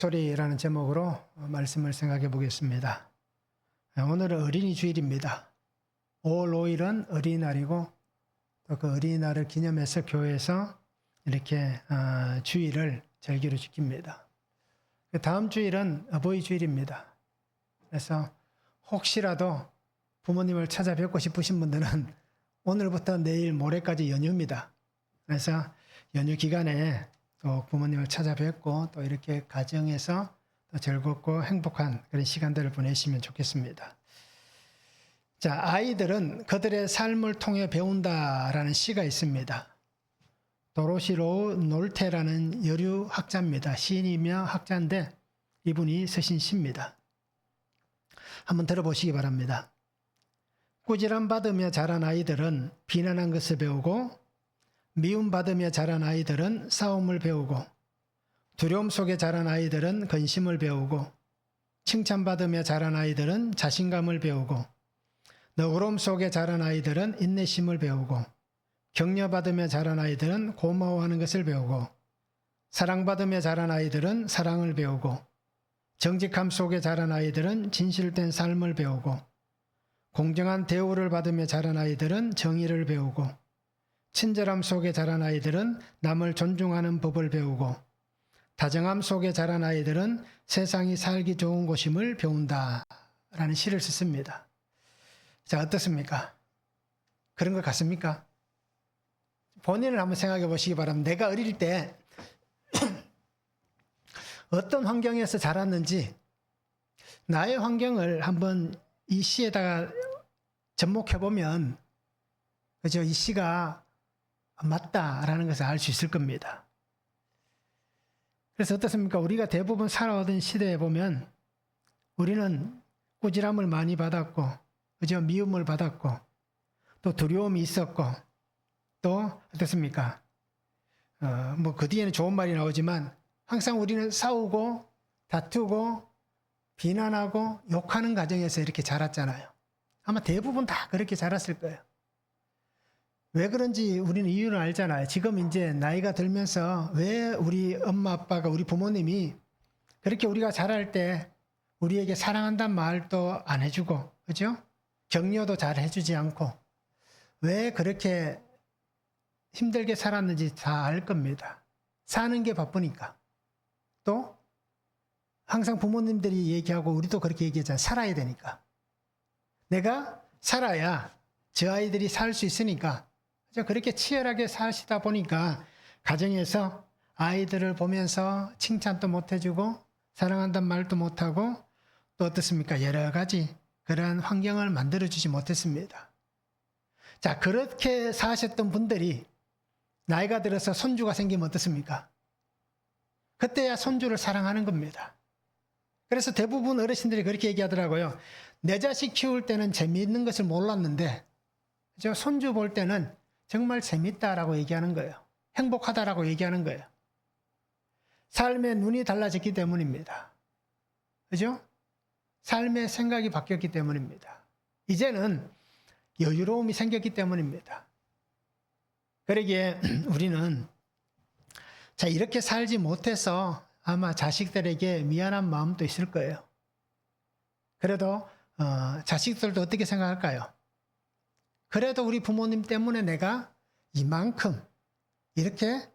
소리라는 제목으로 말씀을 생각해 보겠습니다. 오늘은 어린이 주일입니다. 5월 5일은 어린이날이고 또 그 어린이날을 기념해서 교회에서 이렇게 주일을 절기로 지킵니다. 다음 주일은 어버이 주일입니다. 그래서 혹시라도 부모님을 찾아뵙고 싶으신 분들은 오늘부터 내일 모레까지 연휴입니다. 그래서 연휴 기간에 또 부모님을 찾아뵙고 또 이렇게 가정에서 또 즐겁고 행복한 그런 시간들을 보내시면 좋겠습니다. 자, 아이들은 그들의 삶을 통해 배운다라는 시가 있습니다. 도로시 로우 놀테라는 여류 학자입니다. 시인이며 학자인데 이분이 쓰신 시입니다. 한번 들어보시기 바랍니다. 꾸지람 받으며 자란 아이들은 비난한 것을 배우고 미움받으며 자란 아이들은 싸움을 배우고 두려움 속에 자란 아이들은 근심을 배우고 칭찬받으며 자란 아이들은 자신감을 배우고 너그러움 속에 자란 아이들은 인내심을 배우고 격려받으며 자란 아이들은 고마워하는 것을 배우고 사랑받으며 자란 아이들은 사랑을 배우고 정직함 속에 자란 아이들은 진실된 삶을 배우고 공정한 대우를 받으며 자란 아이들은 정의를 배우고 친절함 속에 자란 아이들은 남을 존중하는 법을 배우고 다정함 속에 자란 아이들은 세상이 살기 좋은 곳임을 배운다라는 시를 썼습니다. 자, 어떻습니까? 그런 것 같습니까? 본인을 한번 생각해 보시기 바랍니다. 내가 어릴 때 어떤 환경에서 자랐는지 나의 환경을 한번 이 시에다가 접목해 보면 그죠? 이 시가 맞다라는 것을 알 수 있을 겁니다. 그래서 어떻습니까? 우리가 대부분 살아오던 시대에 보면 우리는 꾸지람을 많이 받았고, 그죠? 미움을 받았고, 또 두려움이 있었고, 또 어떻습니까? 뭐 그 뒤에는 좋은 말이 나오지만 항상 우리는 싸우고 다투고 비난하고 욕하는 가정에서 이렇게 자랐잖아요. 아마 대부분 다 그렇게 자랐을 거예요. 왜 그런지 우리는 이유를 알잖아요. 지금 이제 나이가 들면서 왜 우리 엄마 아빠가 우리 부모님이 그렇게 우리가 자랄 때 우리에게 사랑한다는 말도 안 해주고, 그죠? 격려도 잘 해주지 않고 왜 그렇게 힘들게 살았는지 다 알 겁니다. 사는 게 바쁘니까. 또 항상 부모님들이 얘기하고 우리도 그렇게 얘기하잖아요. 살아야 되니까. 내가 살아야 저 아이들이 살 수 있으니까 그렇게 치열하게 사시다 보니까 가정에서 아이들을 보면서 칭찬도 못 해주고 사랑한다는 말도 못하고 또 어떻습니까? 여러 가지 그러한 환경을 만들어주지 못했습니다. 자, 그렇게 사셨던 분들이 나이가 들어서 손주가 생기면 어떻습니까? 그때야 손주를 사랑하는 겁니다. 그래서 대부분 어르신들이 그렇게 얘기하더라고요. 내 자식 키울 때는 재미있는 것을 몰랐는데 저 손주 볼 때는 정말 재밌다라고 얘기하는 거예요. 행복하다라고 얘기하는 거예요. 삶의 눈이 달라졌기 때문입니다. 그죠? 삶의 생각이 바뀌었기 때문입니다. 이제는 여유로움이 생겼기 때문입니다. 그러기에 우리는 자, 이렇게 살지 못해서 아마 자식들에게 미안한 마음도 있을 거예요. 그래도 자식들도 어떻게 생각할까요? 그래도 우리 부모님 때문에 내가 이만큼 이렇게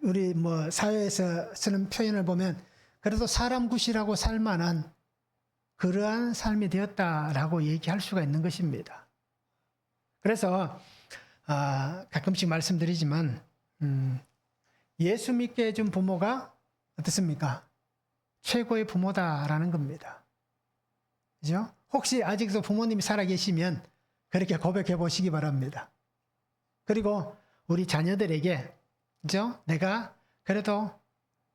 우리 뭐 사회에서 쓰는 표현을 보면 그래도 사람 굿이라고 살 만한 그러한 삶이 되었다라고 얘기할 수가 있는 것입니다. 그래서 가끔씩 말씀드리지만 예수 믿게 해준 부모가 어떻습니까? 최고의 부모다라는 겁니다. 그죠? 혹시 아직도 부모님이 살아계시면 그렇게 고백해 보시기 바랍니다. 그리고 우리 자녀들에게, 그죠? 내가 그래도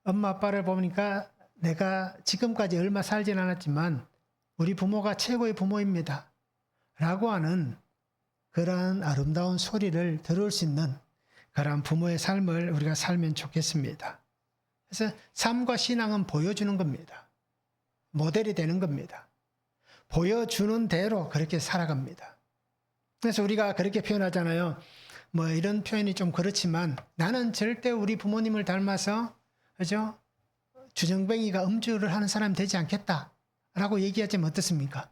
엄마 아빠를 보니까 내가 지금까지 얼마 살진 않았지만 우리 부모가 최고의 부모입니다. 라고 하는 그러한 아름다운 소리를 들을 수 있는 그러한 부모의 삶을 우리가 살면 좋겠습니다. 그래서 삶과 신앙은 보여주는 겁니다. 모델이 되는 겁니다. 보여주는 대로 그렇게 살아갑니다. 그래서 우리가 그렇게 표현하잖아요. 뭐 이런 표현이 좀 그렇지만 나는 절대 우리 부모님을 닮아서 그죠? 주정뱅이가 음주를 하는 사람이 되지 않겠다라고 얘기하자면 어떻습니까?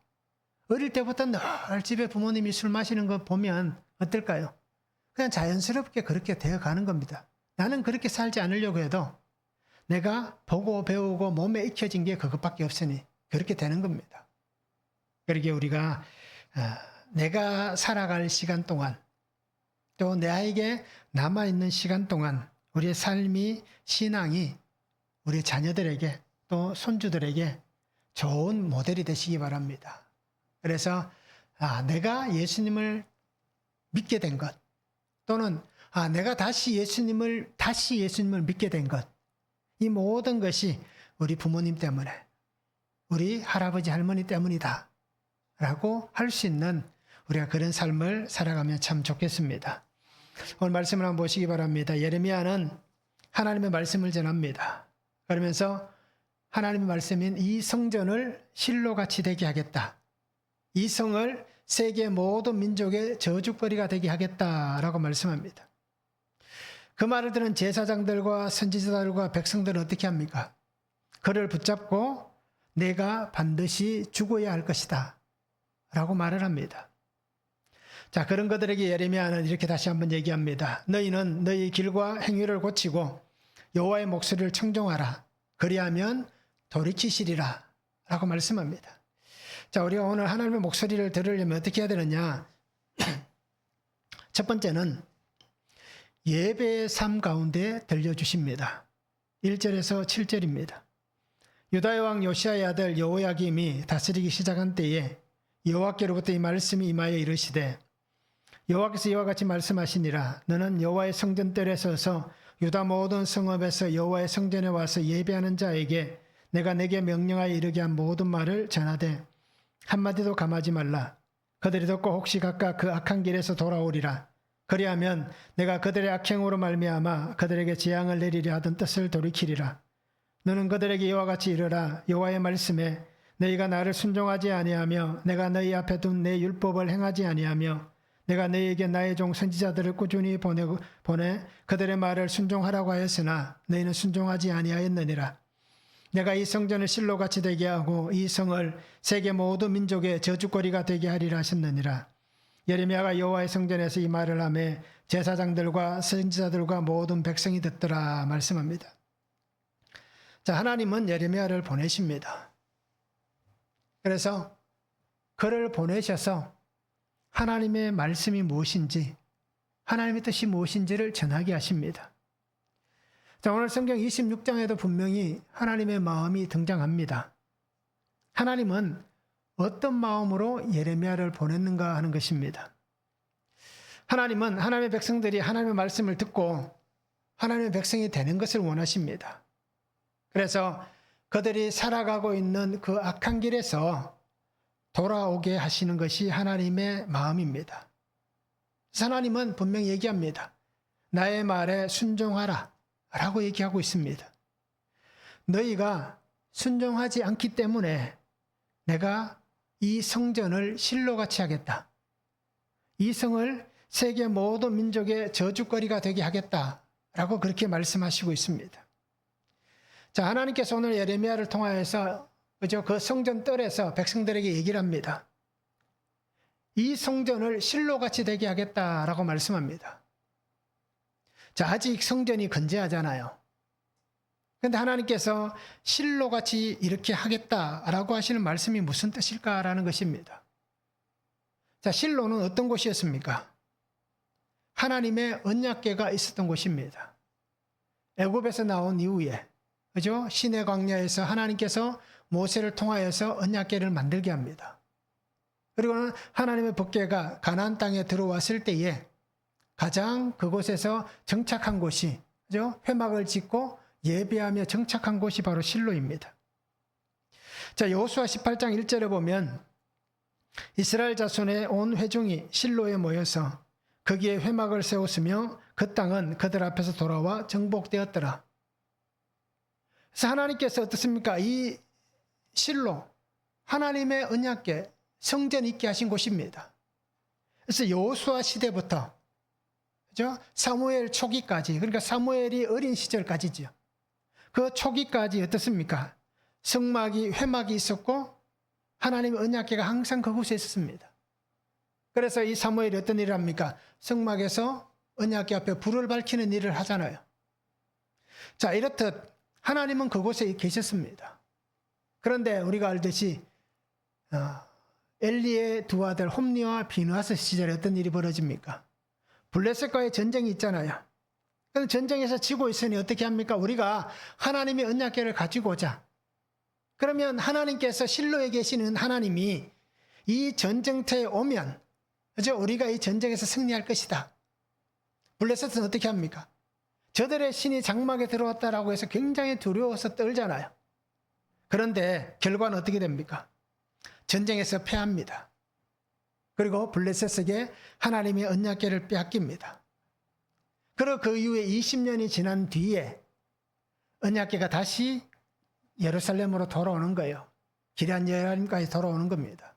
어릴 때부터 늘 집에 부모님이 술 마시는 거 보면 어떨까요? 그냥 자연스럽게 그렇게 되어가는 겁니다. 나는 그렇게 살지 않으려고 해도 내가 보고 배우고 몸에 익혀진 게 그것밖에 없으니 그렇게 되는 겁니다. 그러게 우리가 내가 살아갈 시간 동안 또 나에게 남아있는 시간 동안 우리의 삶이 신앙이 우리 자녀들에게 또 손주들에게 좋은 모델이 되시기 바랍니다. 그래서 내가 예수님을 믿게 된 것 또는 내가 다시 예수님을 믿게 된 것, 이 모든 것이 우리 부모님 때문에 우리 할아버지 할머니 때문이다 라고 할 수 있는 우리가 그런 삶을 살아가면 참 좋겠습니다. 오늘 말씀을 한번 보시기 바랍니다. 예레미야는 하나님의 말씀을 전합니다. 그러면서 하나님의 말씀인 이 성전을 실로같이 되게 하겠다. 이 성을 세계 모든 민족의 저주거리가 되게 하겠다라고 말씀합니다. 그 말을 들은 제사장들과 선지자들과 백성들은 어떻게 합니까? 그를 붙잡고 내가 반드시 죽어야 할 것이다 라고 말을 합니다. 자, 그런 그들에게 예레미야는 이렇게 다시 한번 얘기합니다. 너희는 너희 길과 행위를 고치고 여호와의 목소리를 청종하라. 그리하면 돌이키시리라 라고 말씀합니다. 자, 우리가 오늘 하나님의 목소리를 들으려면 어떻게 해야 되느냐? 첫 번째는 예배의 삶 가운데 들려주십니다. 1절에서 7절입니다. 유다의 왕 요시야의 아들 여호야김이 다스리기 시작한 때에 여호와께로부터 이 말씀이 임하여 이르시되 여호와께서 이와 같이 말씀하시니라. 너는 여호와의 성전뜰에 서서 유다 모든 성읍에서 여호와의 성전에 와서 예배하는 자에게 내가 내게 명령하여 이르게 한 모든 말을 전하되 한마디도 감하지 말라. 그들이 듣고 혹시 각각 그 악한 길에서 돌아오리라. 그리하면 내가 그들의 악행으로 말미암아 그들에게 재앙을 내리려 하던 뜻을 돌이키리라. 너는 그들에게 이와 같이 이르라. 여호와의 말씀에 너희가 나를 순종하지 아니하며 내가 너희 앞에 둔 내 율법을 행하지 아니하며 내가 너희에게 나의 종 선지자들을 꾸준히 보내 그들의 말을 순종하라고 하였으나 너희는 순종하지 아니하였느니라. 내가 이 성전을 실로같이 되게 하고 이 성을 세계 모든 민족의 저주거리가 되게 하리라 하셨느니라. 예레미야가 여호와의 성전에서 이 말을 하며 제사장들과 선지자들과 모든 백성이 듣더라 말씀합니다. 자, 하나님은 예레미야를 보내십니다. 그래서 그를 보내셔서 하나님의 말씀이 무엇인지, 하나님의 뜻이 무엇인지를 전하게 하십니다. 자, 오늘 성경 26장에도 분명히 하나님의 마음이 등장합니다. 하나님은 어떤 마음으로 예레미야를 보냈는가 하는 것입니다. 하나님은 하나님의 백성들이 하나님의 말씀을 듣고 하나님의 백성이 되는 것을 원하십니다. 그래서 그들이 살아가고 있는 그 악한 길에서 돌아오게 하시는 것이 하나님의 마음입니다. 그래서 하나님은 분명히 얘기합니다. 나의 말에 순종하라 라고 얘기하고 있습니다. 너희가 순종하지 않기 때문에 내가 이 성전을 실로같이 하겠다. 이 성을 세계 모든 민족의 저주거리가 되게 하겠다라고 그렇게 말씀하시고 있습니다. 자, 하나님께서 오늘 예레미야를 통하여서 그 성전 뜰에서 백성들에게 얘기를 합니다. 이 성전을 실로같이 되게 하겠다라고 말씀합니다. 자, 아직 성전이 건재하잖아요. 그런데 하나님께서 실로같이 이렇게 하겠다라고 하시는 말씀이 무슨 뜻일까라는 것입니다. 자, 실로는 어떤 곳이었습니까? 하나님의 언약궤가 있었던 곳입니다. 애굽에서 나온 이후에, 그죠? 시내 광야에서 하나님께서 모세를 통하여서 언약궤를 만들게 합니다. 그리고는 하나님의 법궤가 가나안 땅에 들어왔을 때에 가장 그곳에서 정착한 곳이, 그죠? 회막을 짓고 예배하며 정착한 곳이 바로 실로입니다. 자, 여호수아 18장 1절에 보면 이스라엘 자손의 온 회중이 실로에 모여서 거기에 회막을 세웠으며 그 땅은 그들 앞에서 돌아와 정복되었더라. 그래서 하나님께서 어떻습니까? 이 실로, 하나님의 언약궤, 성전 있게 하신 곳입니다. 그래서 여호수아 시대부터, 그죠? 사무엘 초기까지, 그러니까 사무엘이 어린 시절까지죠. 그 초기까지 어떻습니까? 성막이 회막이 있었고 하나님의 언약궤가 항상 그곳에 있었습니다. 그래서 이 사무엘이 어떤 일을 합니까? 성막에서 언약궤 앞에 불을 밝히는 일을 하잖아요. 자, 이렇듯 하나님은 그곳에 계셨습니다. 그런데 우리가 알듯이 엘리의 두 아들 홈리와 비느하스 시절에 어떤 일이 벌어집니까? 블레셋과의 전쟁이 있잖아요. 그래서 전쟁에서 지고 있으니 어떻게 합니까? 우리가 하나님의 언약궤를 가지고 오자. 그러면 하나님께서 실로에 계시는 하나님이 이 전쟁터에 오면 그죠? 우리가 이 전쟁에서 승리할 것이다. 블레셋은 어떻게 합니까? 저들의 신이 장막에 들어왔다라고 해서 굉장히 두려워서 떨잖아요. 그런데 결과는 어떻게 됩니까? 전쟁에서 패합니다. 그리고 블레셋에게 하나님의 언약궤를 빼앗깁니다. 그리고 그 이후에 20년이 지난 뒤에 언약궤가 다시 예루살렘으로 돌아오는 거예요. 기럇 여리고까지 돌아오는 겁니다.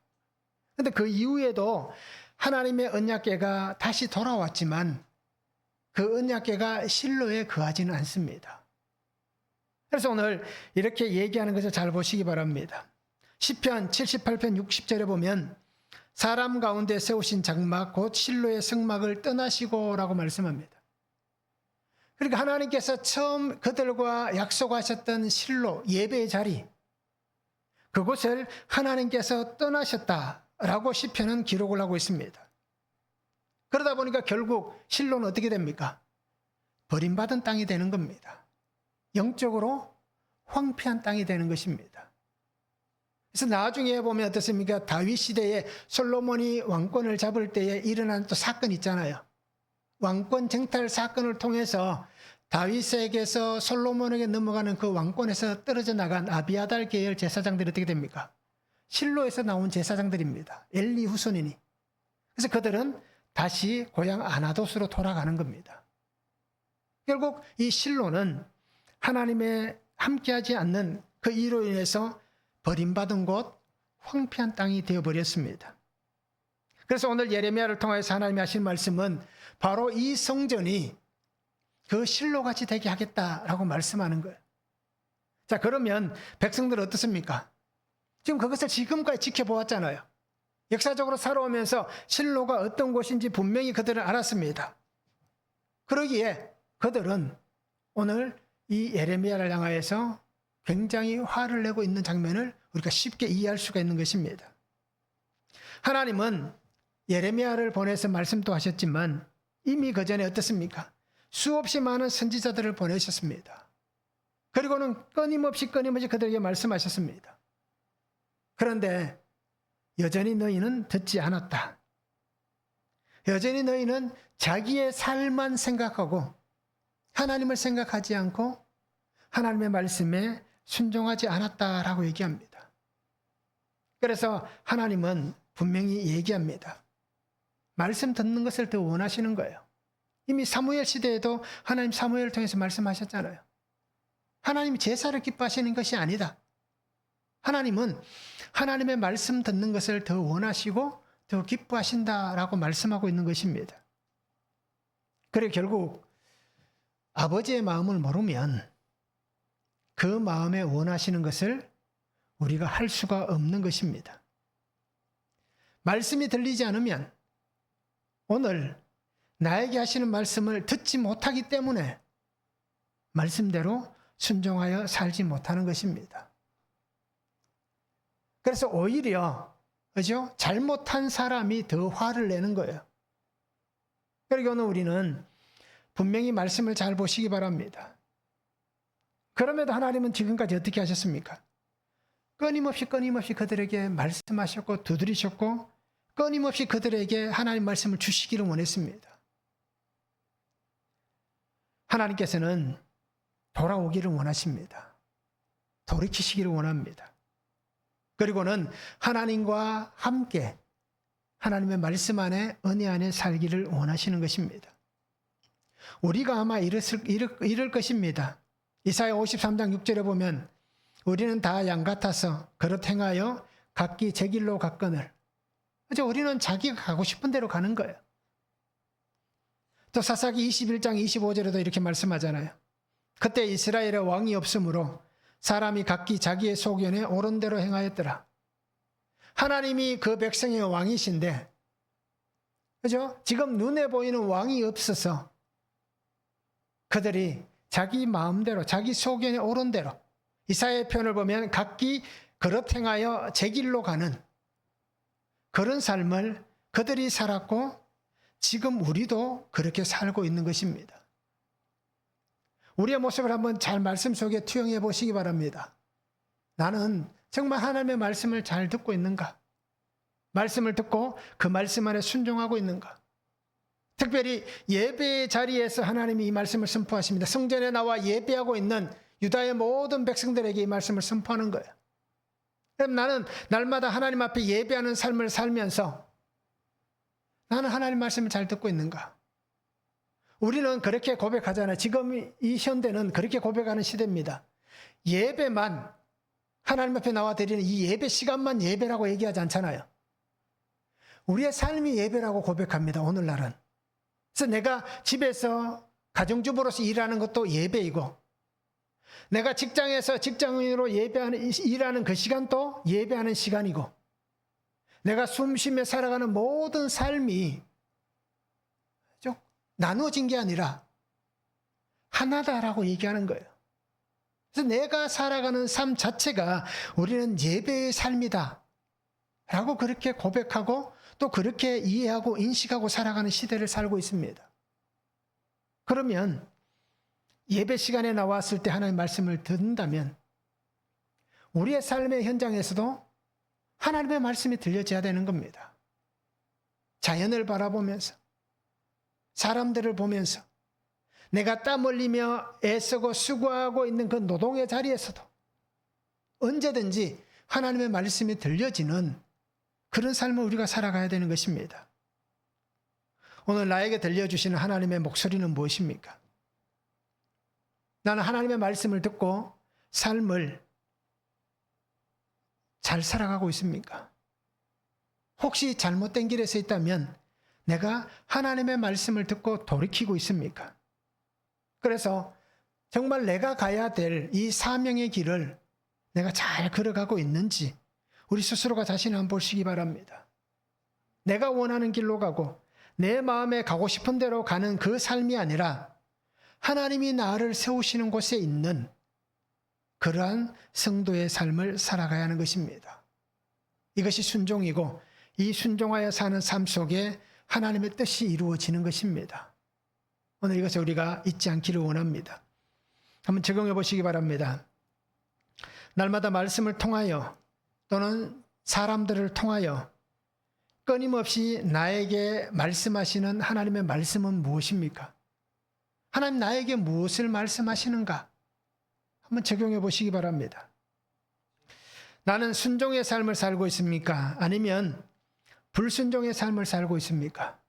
그런데 그 이후에도 하나님의 언약궤가 다시 돌아왔지만 그 언약궤가 실로에 거하지는 않습니다. 그래서 오늘 이렇게 얘기하는 것을 잘 보시기 바랍니다. 시편 78편 60절에 보면 사람 가운데 세우신 장막 곧 실로의 성막을 떠나시고 라고 말씀합니다. 그러니까 하나님께서 처음 그들과 약속하셨던 실로 예배의 자리 그곳을 하나님께서 떠나셨다라고 시편은 기록을 하고 있습니다. 그러다 보니까 결국 실로는 어떻게 됩니까? 버림받은 땅이 되는 겁니다. 영적으로 황폐한 땅이 되는 것입니다. 그래서 나중에 보면 어떻습니까? 다윗 시대에 솔로몬이 왕권을 잡을 때에 일어난 또 사건이 있잖아요. 왕권 쟁탈 사건을 통해서 다윗에게서 솔로몬에게 넘어가는 그 왕권에서 떨어져 나간 아비아달 계열 제사장들이 어떻게 됩니까? 실로에서 나온 제사장들입니다. 엘리 후손이니. 그래서 그들은 다시 고향 아나돗으로 돌아가는 겁니다. 결국 이 실로는 하나님의 함께하지 않는 그 이로 인해서 버림받은 곳, 황폐한 땅이 되어버렸습니다. 그래서 오늘 예레미야를 통해서 하나님이 하신 말씀은 바로 이 성전이 그 실로같이 되게 하겠다라고 말씀하는 거예요. 자, 그러면 백성들은 어떻습니까? 지금 그것을 지금까지 지켜보았잖아요. 역사적으로 살아오면서 실로가 어떤 곳인지 분명히 그들은 알았습니다. 그러기에 그들은 오늘 이 예레미야를 향하여서 굉장히 화를 내고 있는 장면을 우리가 쉽게 이해할 수가 있는 것입니다. 하나님은 예레미야를 보내서 말씀도 하셨지만 이미 그 전에 어떻습니까? 수없이 많은 선지자들을 보내셨습니다. 그리고는 끊임없이 그들에게 말씀하셨습니다. 그런데 여전히 너희는 듣지 않았다. 여전히 너희는 자기의 삶만 생각하고 하나님을 생각하지 않고 하나님의 말씀에 순종하지 않았다라고 얘기합니다. 그래서 하나님은 분명히 얘기합니다. 말씀 듣는 것을 더 원하시는 거예요. 이미 사무엘 시대에도 하나님 사무엘을 통해서 말씀하셨잖아요. 하나님이 제사를 기뻐하시는 것이 아니다. 하나님은 하나님의 말씀 듣는 것을 더 원하시고 더 기뻐하신다라고 말씀하고 있는 것입니다. 그래 결국 아버지의 마음을 모르면 그 마음에 원하시는 것을 우리가 할 수가 없는 것입니다. 말씀이 들리지 않으면 오늘 나에게 하시는 말씀을 듣지 못하기 때문에 말씀대로 순종하여 살지 못하는 것입니다. 그래서 오히려 그죠? 잘못한 사람이 더 화를 내는 거예요. 그러니까 오늘 우리는 분명히 말씀을 잘 보시기 바랍니다. 그럼에도 하나님은 지금까지 어떻게 하셨습니까? 끊임없이 그들에게 말씀하셨고 두드리셨고 끊임없이 그들에게 하나님 말씀을 주시기를 원했습니다. 하나님께서는 돌아오기를 원하십니다. 돌이키시기를 원합니다. 그리고는 하나님과 함께 하나님의 말씀 안에 은혜 안에 살기를 원하시는 것입니다. 우리가 아마 이럴 것입니다. 이사야 53장 6절에 보면 우리는 다 양 같아서 그릇 행하여 각기 제 길로 갔거늘. 그죠? 우리는 자기가 가고 싶은 대로 가는 거예요. 또 사사기 21장 25절에도 이렇게 말씀하잖아요. 그때 이스라엘에 왕이 없으므로 사람이 각기 자기의 소견에 옳은 대로 행하였더라. 하나님이 그 백성의 왕이신데, 그죠? 지금 눈에 보이는 왕이 없어서 그들이 자기 마음대로, 자기 소견에 옳은 대로, 이사야의 표현을 보면 각기 그릇 행하여 제 길로 가는 그런 삶을 그들이 살았고, 지금 우리도 그렇게 살고 있는 것입니다. 우리의 모습을 한번 잘 말씀 속에 투영해 보시기 바랍니다. 나는 정말 하나님의 말씀을 잘 듣고 있는가? 말씀을 듣고 그 말씀 안에 순종하고 있는가? 특별히 예배의 자리에서 하나님이 이 말씀을 선포하십니다. 성전에 나와 예배하고 있는 유다의 모든 백성들에게 이 말씀을 선포하는 거예요. 그럼 나는 날마다 하나님 앞에 예배하는 삶을 살면서 나는 하나님 말씀을 잘 듣고 있는가? 우리는 그렇게 고백하잖아요. 지금 이 현대는 그렇게 고백하는 시대입니다. 예배만, 하나님 앞에 나와 드리는 이 예배 시간만 예배라고 얘기하지 않잖아요. 우리의 삶이 예배라고 고백합니다. 오늘날은. 그래서 내가 집에서 가정주부로서 일하는 것도 예배이고, 내가 직장에서 직장인으로 일하는 그 시간도 예배하는 시간이고, 내가 숨쉬며 살아가는 모든 삶이 나누어진 게 아니라 하나다라고 얘기하는 거예요. 그래서 내가 살아가는 삶 자체가 우리는 예배의 삶이다 라고 그렇게 고백하고 또 그렇게 이해하고 인식하고 살아가는 시대를 살고 있습니다. 그러면 예배 시간에 나왔을 때 하나님의 말씀을 듣는다면 우리의 삶의 현장에서도 하나님의 말씀이 들려져야 되는 겁니다. 자연을 바라보면서, 사람들을 보면서, 내가 땀 흘리며 애쓰고 수고하고 있는 그 노동의 자리에서도 언제든지 하나님의 말씀이 들려지는 그런 삶을 우리가 살아가야 되는 것입니다. 오늘 나에게 들려주시는 하나님의 목소리는 무엇입니까? 나는 하나님의 말씀을 듣고 삶을 잘 살아가고 있습니까? 혹시 잘못된 길에 서 있다면 내가 하나님의 말씀을 듣고 돌이키고 있습니까? 그래서 정말 내가 가야 될 이 사명의 길을 내가 잘 걸어가고 있는지 우리 스스로가 자신을 한번 보시기 바랍니다. 내가 원하는 길로 가고 내 마음에 가고 싶은 대로 가는 그 삶이 아니라 하나님이 나를 세우시는 곳에 있는 그러한 성도의 삶을 살아가야 하는 것입니다. 이것이 순종이고 이 순종하여 사는 삶 속에 하나님의 뜻이 이루어지는 것입니다. 오늘 이것을 우리가 잊지 않기를 원합니다. 한번 적용해 보시기 바랍니다. 날마다 말씀을 통하여 또는 사람들을 통하여 끊임없이 나에게 말씀하시는 하나님의 말씀은 무엇입니까? 하나님 나에게 무엇을 말씀하시는가? 한번 적용해 보시기 바랍니다. 나는 순종의 삶을 살고 있습니까? 아니면 불순종의 삶을 살고 있습니까?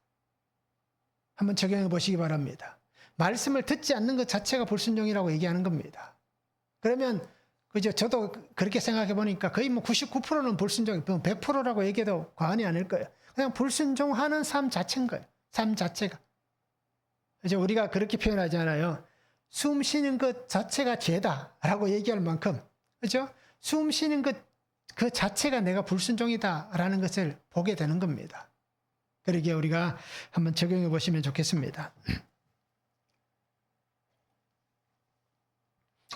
한번 적용해 보시기 바랍니다. 말씀을 듣지 않는 것 자체가 불순종이라고 얘기하는 겁니다. 그러면 그죠? 저도 그렇게 생각해 보니까 거의 뭐 99%는 불순종이 100%라고 얘기해도 과언이 아닐 거예요. 그냥 불순종하는 삶 자체인 거예요. 삶 자체가. 그죠? 우리가 그렇게 표현하잖아요. 숨 쉬는 것 자체가 죄다라고 얘기할 만큼, 그죠? 숨 쉬는 것 그 자체가 내가 불순종이다라는 것을 보게 되는 겁니다. 그러기에 우리가 한번 적용해 보시면 좋겠습니다.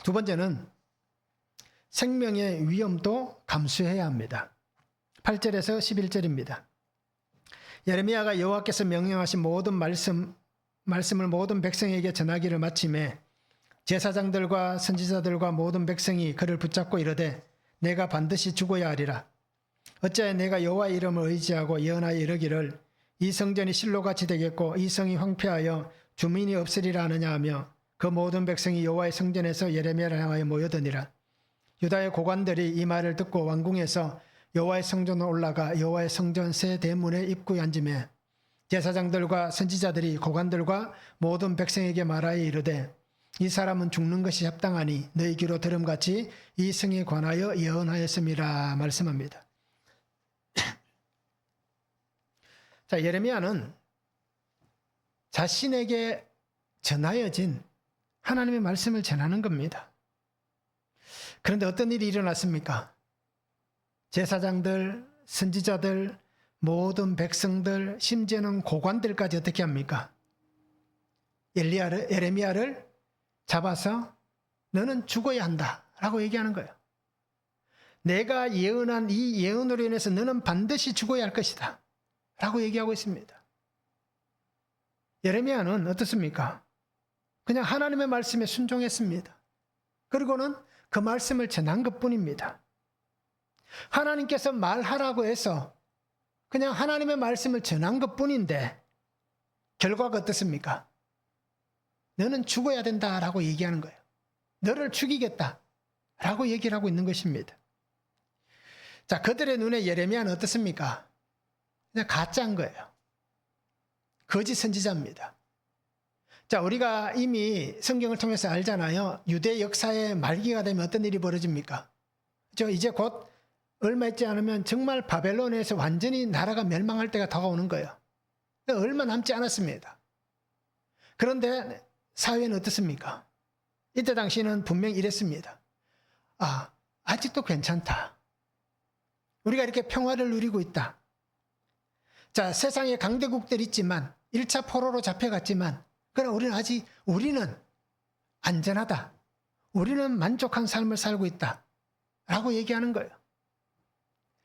두 번째는 생명의 위험도 감수해야 합니다. 8절에서 11절입니다. 예레미야가 여호와께서 명령하신 모든 말씀을 모든 백성에게 전하기를 마침에 제사장들과 선지자들과 모든 백성이 그를 붙잡고 이르되 내가 반드시 죽어야 하리라. 어찌하여 내가 여호와의 이름을 의지하고 예언하여 이르기를 이 성전이 실로같이 되겠고 이 성이 황폐하여 주민이 없으리라 하느냐 하며 그 모든 백성이 여호와의 성전에서 예레미야를 향하여 모여드니라. 유다의 고관들이 이 말을 듣고 왕궁에서 여호와의 성전으로 올라가 여호와의 성전 세 대문의 입구에 앉으매 제사장들과 선지자들이 고관들과 모든 백성에게 말하여 이르되 이 사람은 죽는 것이 합당하니 너희 귀로 들음같이 이 성에 관하여 예언하였음이라 말씀합니다. 자, 예레미야는 자신에게 전하여진 하나님의 말씀을 전하는 겁니다. 그런데 어떤 일이 일어났습니까? 제사장들, 선지자들, 모든 백성들, 심지어는 고관들까지 어떻게 합니까? 예레미야를 잡아서 너는 죽어야 한다 라고 얘기하는 거예요. 내가 예언한 이 예언으로 인해서 너는 반드시 죽어야 할 것이다 라고 얘기하고 있습니다. 예레미야는 어떻습니까? 그냥 하나님의 말씀에 순종했습니다. 그리고는 그 말씀을 전한 것뿐입니다. 하나님께서 말하라고 해서 그냥 하나님의 말씀을 전한 것뿐인데 결과가 어떻습니까? 너는 죽어야 된다라고 얘기하는 거예요. 너를 죽이겠다라고 얘기를 하고 있는 것입니다. 자, 그들의 눈에 예레미야는 어떻습니까? 그냥 가짜인 거예요. 거짓 선지자입니다. 자, 우리가 이미 성경을 통해서 알잖아요. 유대 역사의 말기가 되면 어떤 일이 벌어집니까? 이제 곧 얼마 있지 않으면 정말 바벨론에서 완전히 나라가 멸망할 때가 다가오는 거예요. 얼마 남지 않았습니다. 그런데 사회는 어떻습니까? 이때 당시는 분명히 이랬습니다. 아직도 괜찮다. 우리가 이렇게 평화를 누리고 있다. 자, 세상에 강대국들 있지만 1차 포로로 잡혀갔지만 그러나 우리는 안전하다. 우리는 만족한 삶을 살고 있다. 라고 얘기하는 거예요.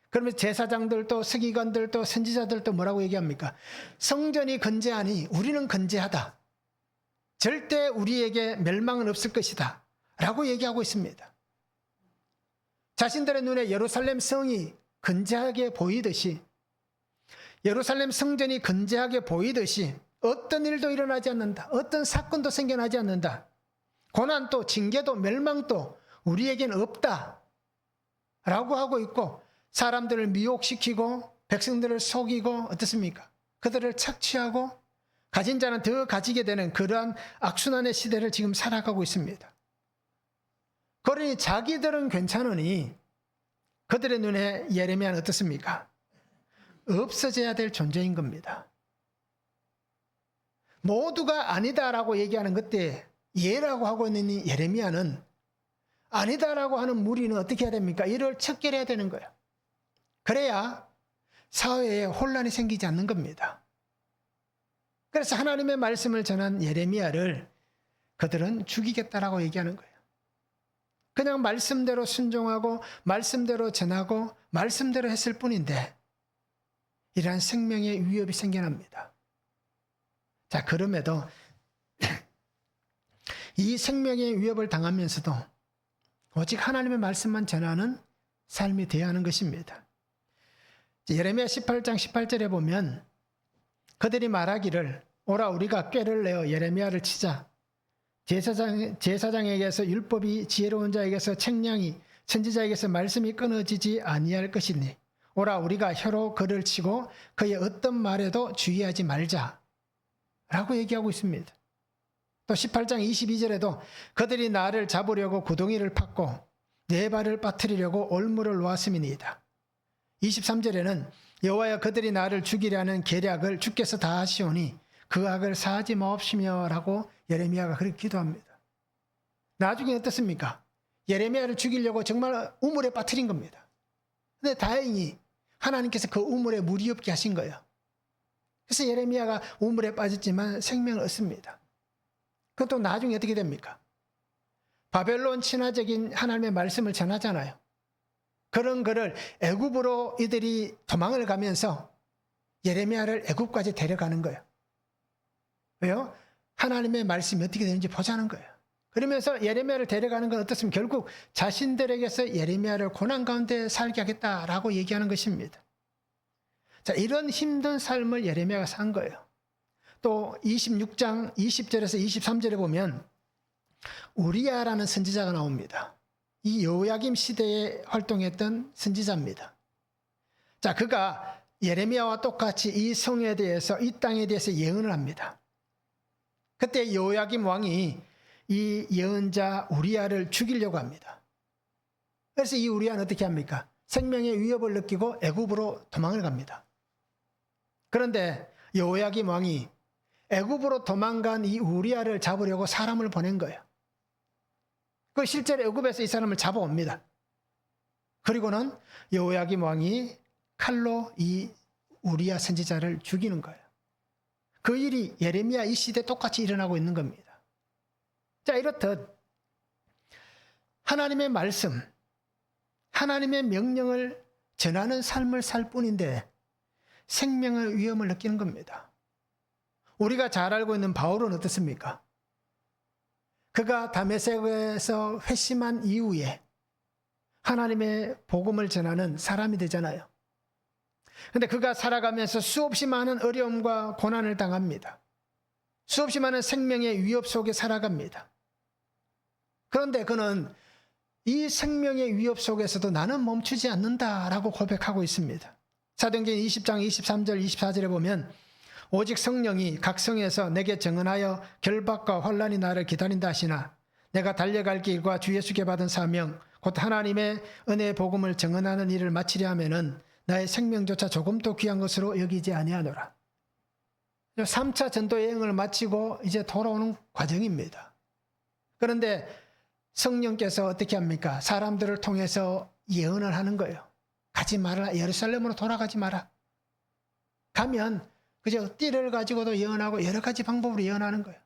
그러면 제사장들도 서기관들도 선지자들도 뭐라고 얘기합니까? 성전이 건재하니 우리는 건재하다. 절대 우리에게 멸망은 없을 것이다. 라고 얘기하고 있습니다. 자신들의 눈에 예루살렘 성이 건재하게 보이듯이 예루살렘 성전이 건재하게 보이듯이 어떤 일도 일어나지 않는다. 어떤 사건도 생겨나지 않는다. 고난도 징계도 멸망도 우리에게는 없다. 라고 하고 있고 사람들을 미혹시키고 백성들을 속이고 어떻습니까? 그들을 착취하고 가진 자는 더 가지게 되는 그러한 악순환의 시대를 지금 살아가고 있습니다. 그러니 자기들은 괜찮으니 그들의 눈에 예레미야는 어떻습니까? 없어져야 될 존재인 겁니다. 모두가 아니다라고 얘기하는 그때 예라고 하고 있는 이 예레미야는 아니다라고 하는 무리는 어떻게 해야 됩니까? 이를 척결해야 되는 거예요. 그래야 사회에 혼란이 생기지 않는 겁니다. 그래서 하나님의 말씀을 전한 예레미야를 그들은 죽이겠다라고 얘기하는 거예요. 그냥 말씀대로 순종하고 말씀대로 전하고 말씀대로 했을 뿐인데 이러한 생명의 위협이 생겨납니다. 자, 그럼에도 이 생명의 위협을 당하면서도 오직 하나님의 말씀만 전하는 삶이 되어야 하는 것입니다. 예레미야 18장 18절에 보면 그들이 말하기를 오라 우리가 꾀를 내어 예레미야를 치자. 제사장에게서 율법이 지혜로운 자에게서 책량이 선지자에게서 말씀이 끊어지지 아니할 것이니 오라 우리가 혀로 그를 치고 그의 어떤 말에도 주의하지 말자 라고 얘기하고 있습니다. 또 18장 22절에도 그들이 나를 잡으려고 구덩이를 팠고 내 발을 빠뜨리려고 올무를 놓았음이니이다. 23절에는 여호와여 그들이 나를 죽이려는 계략을 주께서 다 하시오니 그 악을 사하지 마옵시며 라고 예레미야가 그렇게 기도합니다. 나중에 어떻습니까? 예레미야를 죽이려고 정말 우물에 빠뜨린 겁니다. 근데 다행히 하나님께서 그 우물에 물이 없게 하신 거예요. 그래서 예레미야가 우물에 빠졌지만 생명을 얻습니다. 그것도 나중에 어떻게 됩니까? 바벨론 친화적인 하나님의 말씀을 전하잖아요. 그런 거를 애굽으로 이들이 도망을 가면서 예레미야를 애굽까지 데려가는 거예요. 왜요? 하나님의 말씀이 어떻게 되는지 보자는 거예요. 그러면서 예레미야를 데려가는 건 어떻습니까? 결국 자신들에게서 예레미야를 고난 가운데 살게 하겠다라고 얘기하는 것입니다. 자, 이런 힘든 삶을 예레미야가 산 거예요. 또 26장 20절에서 23절에 보면 우리야라는 선지자가 나옵니다. 이 여호야김 시대에 활동했던 선지자입니다. 자, 그가 예레미야와 똑같이 이 성에 대해서 이 땅에 대해서 예언을 합니다. 그때 여호야김 왕이 이 예언자 우리야를 죽이려고 합니다. 그래서 이 우리야는 어떻게 합니까? 생명의 위협을 느끼고 애굽으로 도망을 갑니다. 그런데 여호야김 왕이 애굽으로 도망간 이 우리야를 잡으려고 사람을 보낸 거예요. 그 실제로 애굽에서 이 사람을 잡아옵니다. 그리고는 여호야김 왕이 칼로 이 우리야 선지자를 죽이는 거예요. 그 일이 예레미야 이 시대에 똑같이 일어나고 있는 겁니다. 자, 이렇듯 하나님의 말씀, 하나님의 명령을 전하는 삶을 살 뿐인데 생명의 위험을 느끼는 겁니다. 우리가 잘 알고 있는 바울은 어떻습니까? 그가 다메섹에서 회심한 이후에 하나님의 복음을 전하는 사람이 되잖아요. 그런데 그가 살아가면서 수없이 많은 어려움과 고난을 당합니다. 수없이 많은 생명의 위협 속에 살아갑니다. 그런데 그는 이 생명의 위협 속에서도 나는 멈추지 않는다라고 고백하고 있습니다. 사도행전 20장 23절 24절에 보면 오직 성령이 각 성에서 내게 증언하여 결박과 환난이 나를 기다린다 하시나 내가 달려갈 길과 주 예수께 받은 사명 곧 하나님의 은혜의 복음을 증언하는 일을 마치려 하면은 나의 생명조차 조금도 귀한 것으로 여기지 아니하노라. 3차 전도 여행을 마치고 이제 돌아오는 과정입니다. 그런데 성령께서 어떻게 합니까? 사람들을 통해서 예언을 하는 거예요. 가지 마라. 예루살렘으로 돌아가지 마라. 가면 그저 띠를 가지고도 예언하고 여러 가지 방법으로 예언하는 거예요.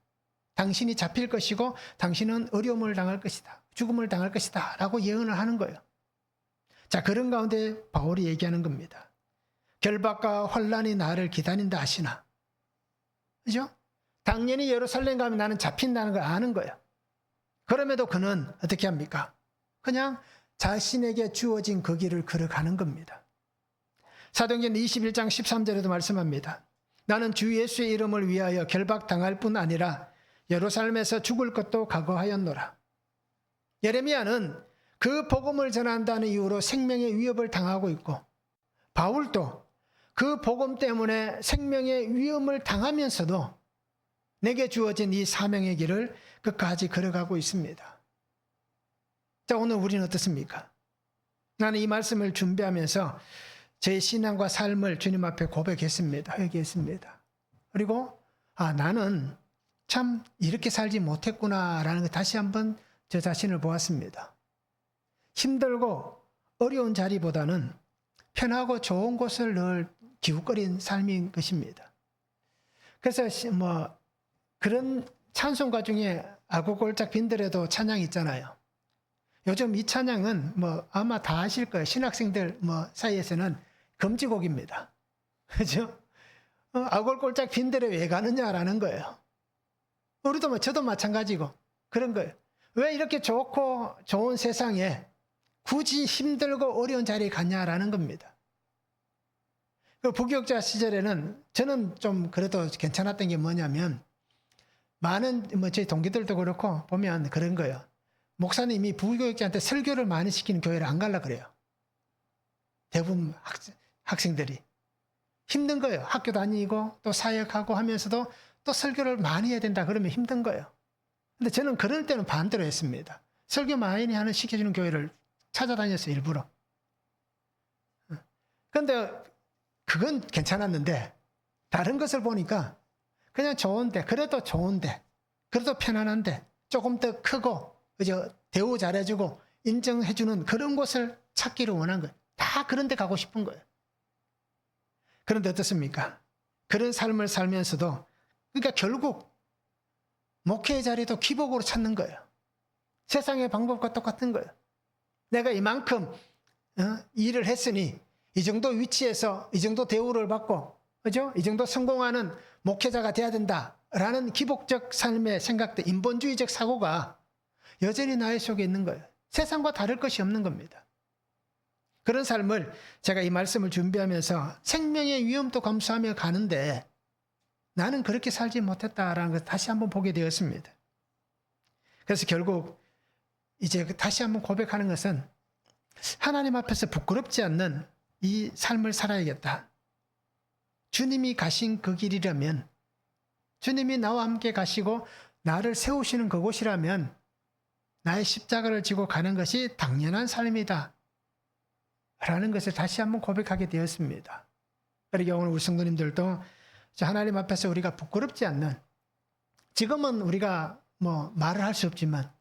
당신이 잡힐 것이고 당신은 어려움을 당할 것이다. 죽음을 당할 것이다. 라고 예언을 하는 거예요. 자, 그런 가운데 바울이 얘기하는 겁니다. 결박과 환난이 나를 기다린다 하시나. 그죠? 당연히 예루살렘 가면 나는 잡힌다는 걸 아는 거예요. 그럼에도 그는 어떻게 합니까? 그냥 자신에게 주어진 그 길을 걸어가는 겁니다. 사도행전 21장 13절에도 말씀합니다. 나는 주 예수의 이름을 위하여 결박당할 뿐 아니라 예루살렘에서 죽을 것도 각오하였노라. 예레미야는 그 복음을 전한다는 이유로 생명의 위협을 당하고 있고 바울도 그 복음 때문에 생명의 위험을 당하면서도 내게 주어진 이 사명의 길을 끝까지 걸어가고 있습니다. 자, 오늘 우리는 어떻습니까? 나는 이 말씀을 준비하면서 제 신앙과 삶을 주님 앞에 고백했습니다. 회개했습니다. 그리고 나는 참 이렇게 살지 못했구나라는 걸 다시 한번 저 자신을 보았습니다. 힘들고 어려운 자리보다는 편하고 좋은 곳을 늘 기웃거린 삶인 것입니다. 그래서 그런 찬송가 중에 아구골짝 빈들에도 찬양이 있잖아요. 요즘 이 찬양은 아마 다 아실 거예요. 신학생들 사이에서는 금지곡입니다. 그죠? 아골골짝 빈들에 왜 가느냐라는 거예요. 우리도 저도 마찬가지고 그런 거예요. 왜 이렇게 좋고 좋은 세상에 굳이 힘들고 어려운 자리에 갔냐라는 겁니다. 부교육자 시절에는 저는 좀 그래도 괜찮았던 게 뭐냐면 많은 저희 동기들도 그렇고 보면 그런 거예요. 목사님이 부교육자한테 설교를 많이 시키는 교회를 안 가려고 그래요. 대부분 학생들이 힘든 거예요. 학교 다니고 또 사역하고 하면서도 또 설교를 많이 해야 된다 그러면 힘든 거예요. 근데 저는 그럴 때는 반대로 했습니다. 설교 많이 하는 시켜주는 교회를 찾아다녔어요, 일부러. 그런데 그건 괜찮았는데 다른 것을 보니까 그냥 좋은데, 그래도 좋은데, 그래도 편안한데 조금 더 크고 그저 대우 잘해주고 인정해주는 그런 곳을 찾기를 원한 거예요. 다 그런 데 가고 싶은 거예요. 그런데 어떻습니까? 그런 삶을 살면서도 그러니까 결국 목회의 자리도 기복으로 찾는 거예요. 세상의 방법과 똑같은 거예요. 내가 이만큼 일을 했으니 이 정도 위치에서 이 정도 대우를 받고 그죠? 이 정도 성공하는 목회자가 돼야 된다라는 기복적 삶의 생각들, 인본주의적 사고가 여전히 나의 속에 있는 거예요. 세상과 다를 것이 없는 겁니다. 그런 삶을 제가 이 말씀을 준비하면서 생명의 위험도 감수하며 가는데 나는 그렇게 살지 못했다라는 것을 다시 한번 보게 되었습니다. 그래서 결국 이제 다시 한번 고백하는 것은 하나님 앞에서 부끄럽지 않는 이 삶을 살아야겠다. 주님이 가신 그 길이라면, 주님이 나와 함께 가시고 나를 세우시는 그곳이라면 나의 십자가를 지고 가는 것이 당연한 삶이다 라는 것을 다시 한번 고백하게 되었습니다. 그러니까 오늘 우리 성도님들도 하나님 앞에서 우리가 부끄럽지 않는, 지금은 우리가 말을 할 수 없지만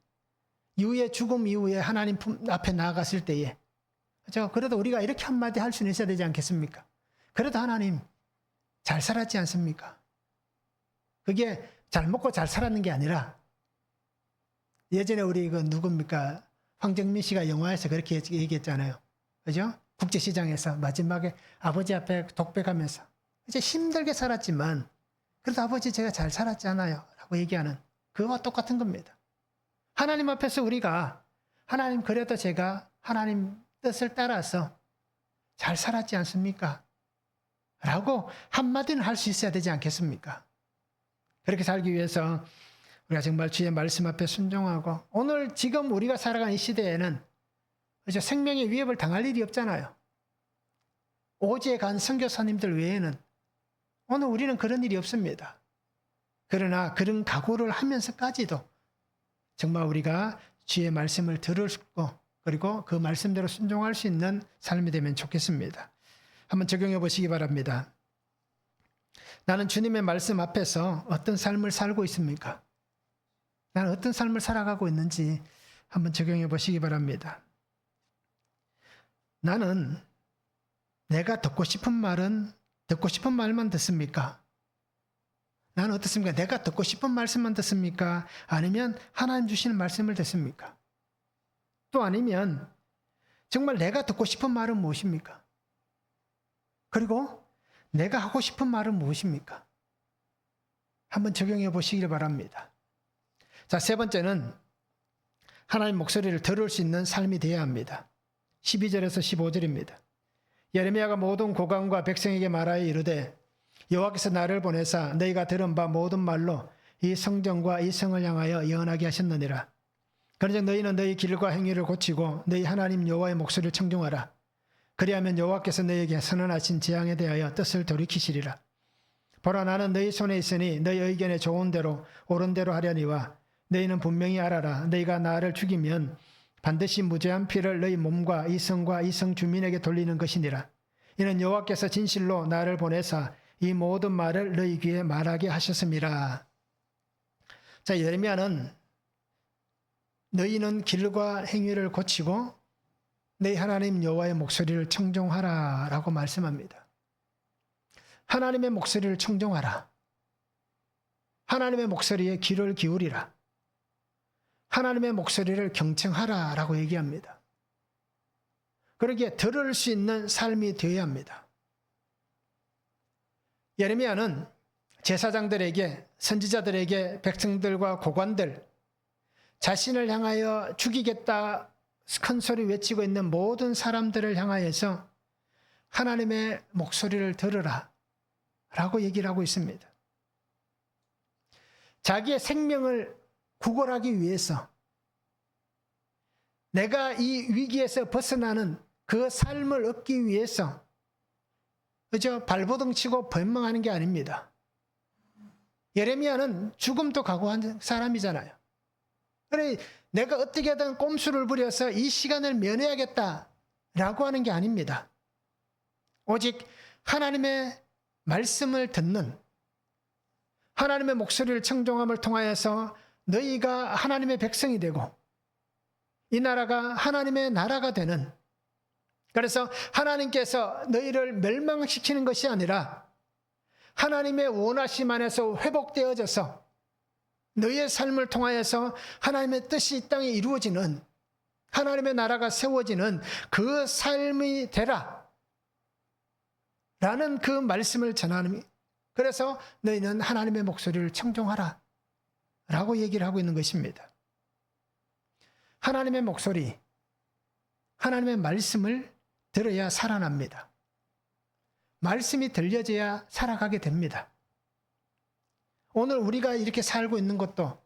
이후에 죽음 이후에 하나님 앞에 나아갔을 때에 그렇죠? 그래도 우리가 이렇게 한마디 할 수는 있어야 되지 않겠습니까? 그래도 하나님 잘 살았지 않습니까? 그게 잘 먹고 잘 살았는 게 아니라 예전에 우리 그 누굽니까? 황정민 씨가 영화에서 그렇게 얘기했잖아요. 그죠? 국제시장에서 마지막에 아버지 앞에 독백하면서 이제 힘들게 살았지만 그래도 아버지 제가 잘 살았잖아요. 라고 얘기하는 그거와 똑같은 겁니다. 하나님 앞에서 우리가 하나님 그래도 제가 하나님 뜻을 따라서 잘 살았지 않습니까? 라고 한마디는 할 수 있어야 되지 않겠습니까? 그렇게 살기 위해서 우리가 정말 주의 말씀 앞에 순종하고 오늘 지금 우리가 살아가는 이 시대에는 그죠? 생명의 위협을 당할 일이 없잖아요. 오지에 간 선교사님들 외에는 오늘 우리는 그런 일이 없습니다. 그러나 그런 각오를 하면서까지도 정말 우리가 주의 말씀을 들었고 그리고 그 말씀대로 순종할 수 있는 삶이 되면 좋겠습니다. 한번 적용해 보시기 바랍니다. 나는 주님의 말씀 앞에서 어떤 삶을 살고 있습니까? 나는 어떤 삶을 살아가고 있는지 한번 적용해 보시기 바랍니다. 나는 내가 듣고 싶은 말은 듣고 싶은 말만 듣습니까? 나는 어떻습니까? 내가 듣고 싶은 말씀만 듣습니까? 아니면 하나님 주시는 말씀을 듣습니까? 또 아니면 정말 내가 듣고 싶은 말은 무엇입니까? 그리고 내가 하고 싶은 말은 무엇입니까? 한번 적용해 보시길 바랍니다. 자, 세 번째는 하나님 목소리를 들을 수 있는 삶이 되어야 합니다. 12절에서 15절입니다. 예레미야가 모든 고관과 백성에게 말하여 이르되 여호와께서 나를 보내사 너희가 들은 바 모든 말로 이 성전과 이 성을 향하여 예언하게 하셨느니라. 그런즉 너희는 너희 길과 행위를 고치고 너희 하나님 여호와의 목소리를 청종하라. 그리하면 여호와께서 너희에게 선언하신 재앙에 대하여 뜻을 돌이키시리라. 보라, 나는 너희 손에 있으니 너희 의견에 좋은 대로 옳은 대로 하려니와 너희는 분명히 알아라. 너희가 나를 죽이면 반드시 무죄한 피를 너희 몸과 이 성과 이 성 주민에게 돌리는 것이니라. 이는 여호와께서 진실로 나를 보내사 이 모든 말을 너희 귀에 말하게 하셨음이라. 자, 예레미야는 너희는 길과 행위를 고치고 너희 하나님 여호와의 목소리를 청종하라 라고 말씀합니다. 하나님의 목소리를 청종하라. 하나님의 목소리에 귀를 기울이라. 하나님의 목소리를 경청하라 라고 얘기합니다. 그러기에 들을 수 있는 삶이 되어야 합니다. 예레미야는 제사장들에게, 선지자들에게, 백성들과 고관들, 자신을 향하여 죽이겠다 큰 소리 외치고 있는 모든 사람들을 향하여서 하나님의 목소리를 들으라 라고 얘기를 하고 있습니다. 자기의 생명을 구걸하기 위해서 내가 이 위기에서 벗어나는 그 삶을 얻기 위해서 그저 발버둥 치고 변명하는 게 아닙니다. 예레미야는 죽음도 각오한 사람이잖아요. 그래 내가 어떻게든 꼼수를 부려서 이 시간을 면해야겠다라고 하는 게 아닙니다. 오직 하나님의 말씀을 듣는 하나님의 목소리를 청종함을 통하여서 너희가 하나님의 백성이 되고 이 나라가 하나님의 나라가 되는, 그래서 하나님께서 너희를 멸망시키는 것이 아니라 하나님의 원하심 안에서 회복되어져서 너희의 삶을 통하여서 하나님의 뜻이 이 땅에 이루어지는, 하나님의 나라가 세워지는 그 삶이 되라 라는 그 말씀을 전하는, 그래서 너희는 하나님의 목소리를 청종하라 라고 얘기를 하고 있는 것입니다. 하나님의 목소리, 하나님의 말씀을 들어야 살아납니다. 말씀이 들려져야 살아가게 됩니다. 오늘 우리가 이렇게 살고 있는 것도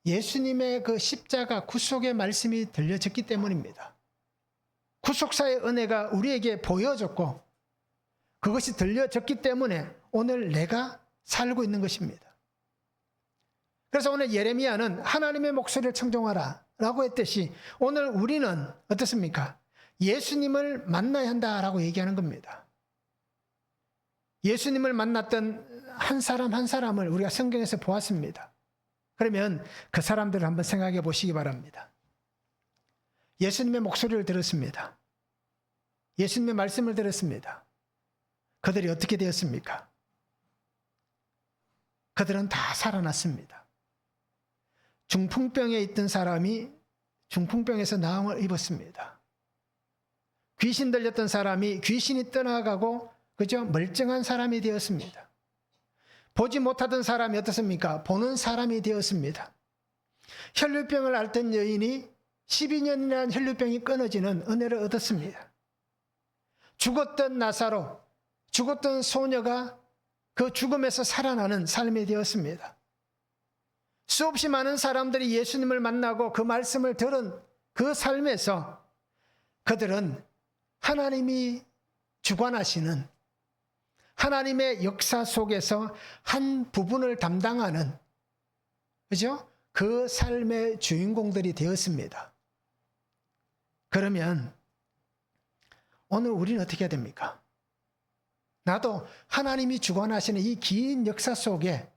예수님의 그 십자가 구속의 말씀이 들려졌기 때문입니다. 구속사의 은혜가 우리에게 보여졌고 그것이 들려졌기 때문에 오늘 내가 살고 있는 것입니다. 그래서 오늘 예레미야는 하나님의 목소리를 청종하라 라고 했듯이 오늘 우리는 어떻습니까? 예수님을 만나야 한다라고 얘기하는 겁니다. 예수님을 만났던 한 사람 한 사람을 우리가 성경에서 보았습니다. 그러면 그 사람들을 한번 생각해 보시기 바랍니다. 예수님의 목소리를 들었습니다. 예수님의 말씀을 들었습니다. 그들이 어떻게 되었습니까? 그들은 다 살아났습니다. 중풍병에 있던 사람이 중풍병에서 나음을 입었습니다. 귀신 들렸던 사람이 귀신이 떠나가고 그저 멀쩡한 사람이 되었습니다. 보지 못하던 사람이 어떻습니까? 보는 사람이 되었습니다. 혈루병을 앓던 여인이 12년이나 혈루병이 끊어지는 은혜를 얻었습니다. 죽었던 나사로, 죽었던 소녀가 그 죽음에서 살아나는 삶이 되었습니다. 수없이 많은 사람들이 예수님을 만나고 그 말씀을 들은 그 삶에서 그들은 하나님이 주관하시는 하나님의 역사 속에서 한 부분을 담당하는, 그죠? 그 삶의 주인공들이 되었습니다. 그러면 오늘 우리는 어떻게 해야 됩니까? 나도 하나님이 주관하시는 이 긴 역사 속에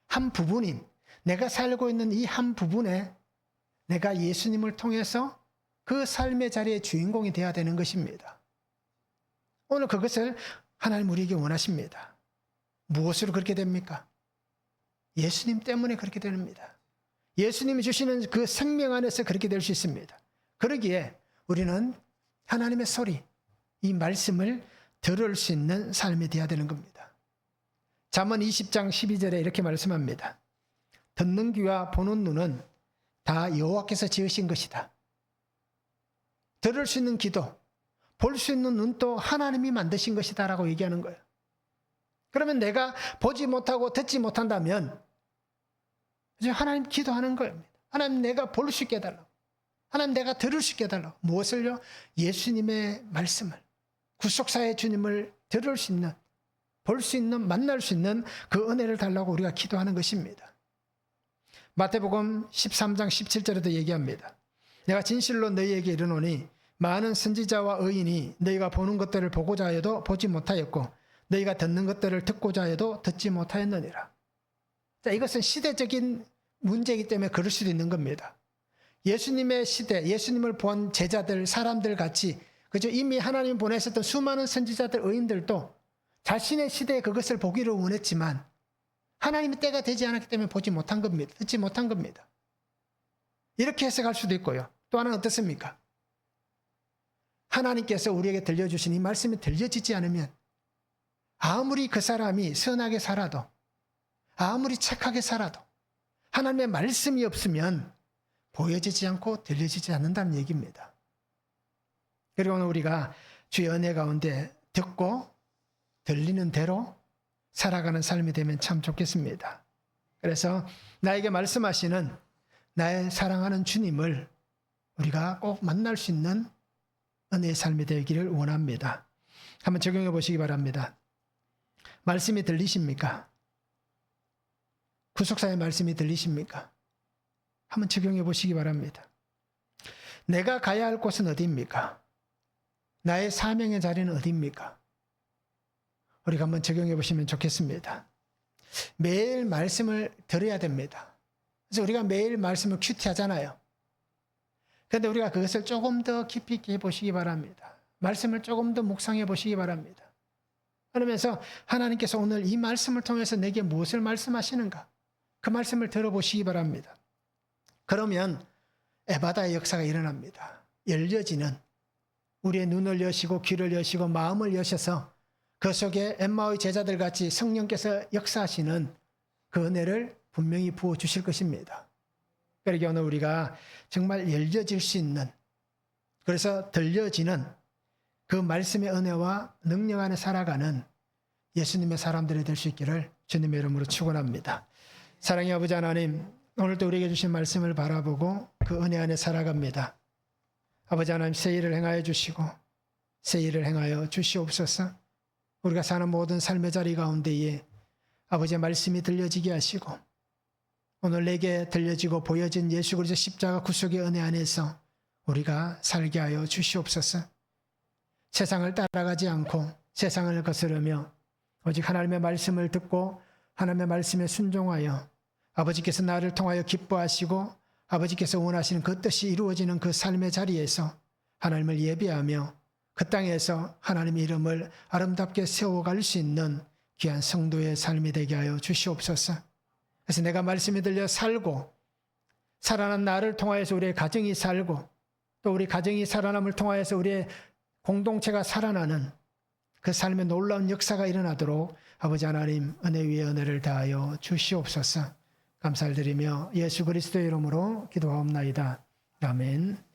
한 부분인, 내가 살고 있는 이 한 부분에 내가 예수님을 통해서 그 삶의 자리의 주인공이 되어야 되는 것입니다. 오늘 그것을 하나님 우리에게 원하십니다. 무엇으로 그렇게 됩니까? 예수님 때문에 그렇게 됩니다. 예수님이 주시는 그 생명 안에서 그렇게 될 수 있습니다. 그러기에 우리는 하나님의 소리, 이 말씀을 들을 수 있는 삶이 되어야 되는 겁니다. 잠언 20장 12절에 이렇게 말씀합니다. 듣는 귀와 보는 눈은 다 여호와께서 지으신 것이다. 들을 수 있는 귀도, 볼 수 있는 눈도 하나님이 만드신 것이다 라고 얘기하는 거예요. 그러면 내가 보지 못하고 듣지 못한다면 이제 하나님 기도하는 거예요. 하나님 내가 볼 수 있게 해달라고. 하나님 내가 들을 수 있게 해달라고. 무엇을요? 예수님의 말씀을, 구속사의 주님을 들을 수 있는, 볼 수 있는, 만날 수 있는 그 은혜를 달라고 우리가 기도하는 것입니다. 마태복음 13장 17절에도 얘기합니다. 내가 진실로 너희에게 이르노니 많은 선지자와 의인이 너희가 보는 것들을 보고자 하여도 보지 못하였고 너희가 듣는 것들을 듣고자 하여도 듣지 못하였느니라. 자, 이것은 시대적인 문제이기 때문에 그럴 수도 있는 겁니다. 예수님의 시대, 예수님을 본 제자들, 사람들 같이 그저 이미 하나님 보내셨던 수많은 선지자들, 의인들도 자신의 시대에 그것을 보기를 원했지만 하나님의 때가 되지 않았기 때문에 보지 못한 겁니다. 듣지 못한 겁니다. 이렇게 해석할 수도 있고요. 또 하나는 어떻습니까? 하나님께서 우리에게 들려주신 이 말씀이 들려지지 않으면 아무리 그 사람이 선하게 살아도, 아무리 착하게 살아도 하나님의 말씀이 없으면 보여지지 않고 들려지지 않는다는 얘기입니다. 그리고 오늘 우리가 주의 은혜 가운데 듣고 들리는 대로 살아가는 삶이 되면 참 좋겠습니다. 그래서 나에게 말씀하시는 나의 사랑하는 주님을 우리가 꼭 만날 수 있는 은혜의 삶이 되기를 원합니다. 한번 적용해 보시기 바랍니다. 말씀이 들리십니까? 구속사의 말씀이 들리십니까? 한번 적용해 보시기 바랍니다. 내가 가야 할 곳은 어디입니까? 나의 사명의 자리는 어디입니까? 우리가 한번 적용해 보시면 좋겠습니다. 매일 말씀을 들어야 됩니다. 그래서 우리가 매일 말씀을 큐티하잖아요. 그런데 우리가 그것을 조금 더 깊이 있게 해보시기 바랍니다. 말씀을 조금 더 묵상해 보시기 바랍니다. 그러면서 하나님께서 오늘 이 말씀을 통해서 내게 무엇을 말씀하시는가? 그 말씀을 들어보시기 바랍니다. 그러면 에바다의 역사가 일어납니다. 열려지는, 우리의 눈을 여시고 귀를 여시고 마음을 여셔서 그 속에 엠마오의 제자들 같이 성령께서 역사하시는 그 은혜를 분명히 부어주실 것입니다. 그러기에 오늘 우리가 정말 열려질 수 있는, 그래서 들려지는 그 말씀의 은혜와 능력 안에 살아가는 예수님의 사람들이 될 수 있기를 주님의 이름으로 축원합니다. 사랑의 아버지 하나님, 오늘도 우리에게 주신 말씀을 바라보고 그 은혜 안에 살아갑니다. 아버지 하나님, 새 일을 행하여 주시고 새 일을 행하여 주시옵소서. 우리가 사는 모든 삶의 자리 가운데에 아버지의 말씀이 들려지게 하시고 오늘 내게 들려지고 보여진 예수 그리스도 십자가 구속의 은혜 안에서 우리가 살게 하여 주시옵소서. 세상을 따라가지 않고 세상을 거스르며 오직 하나님의 말씀을 듣고 하나님의 말씀에 순종하여 아버지께서 나를 통하여 기뻐하시고 아버지께서 원하시는 그 뜻이 이루어지는 그 삶의 자리에서 하나님을 예배하며 그 땅에서 하나님의 이름을 아름답게 세워갈 수 있는 귀한 성도의 삶이 되게 하여 주시옵소서. 그래서 내가 말씀이 들려 살고 살아난 나를 통하여서 우리의 가정이 살고 또 우리 가정이 살아남을 통하여서 우리의 공동체가 살아나는 그 삶의 놀라운 역사가 일어나도록 아버지 하나님 은혜 위에 은혜를 다하여 주시옵소서. 감사를 드리며 예수 그리스도의 이름으로 기도하옵나이다. 아멘.